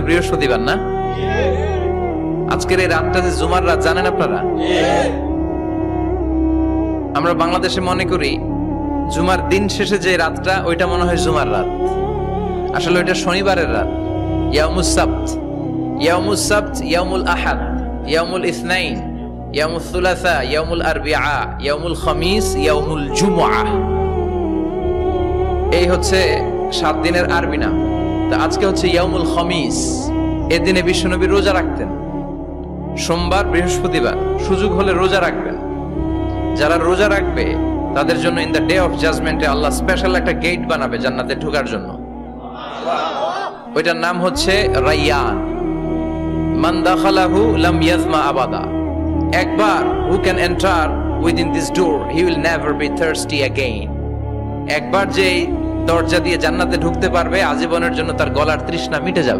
আজকে বৃহস্পতিবার না? আজকের এই রাতটা যে জুমার রাত, জানেন আপনারা? আমরা বাংলাদেশে মনে করি জুমার দিন শেষে যে রাতটা, ওইটা মনে হয় জুমার রাত। আসলে ওইটা শনিবারের রাত। ইয়াউমুস সাবত, ইয়াউমুস সাবত, ইয়াউমুল আহাদ, ইয়াউমুল ইসনাইন, ইয়াউমুল সুলাসা, ইয়াউমুল আরবিআ, ইয়াউমুল খামিস, ইয়াউমুল জুমআহ। এই হচ্ছে 7 দিনের আরবি নাম। তা আজকে হচ্ছে ইয়াউমুল খামিস। এদিনে বিশ্বনবী রোজা রাখতেন। সোমবার, বৃহস্পতিবার সুযোগ হলে রোজা রাখবেন। যারা রোজা রাখবে তাদের জন্য ইন দ্য ডে অফ জাজমেন্টে আল্লাহ স্পেশাল একটা গেট বানাবে জান্নাতে ঢোকার জন্য। ওইটার নাম হচ্ছে রাইয়ান। মান দাখালাহু লাম ইয়াজমা আবাদা। একবার who can enter within this door he will never be thirsty again. একবার যে দরজা দিয়ে জান্নাতে ঢুকতে পারবে, আজীবনের জন্য তার গলার তৃষ্ণা মিটে যাবে।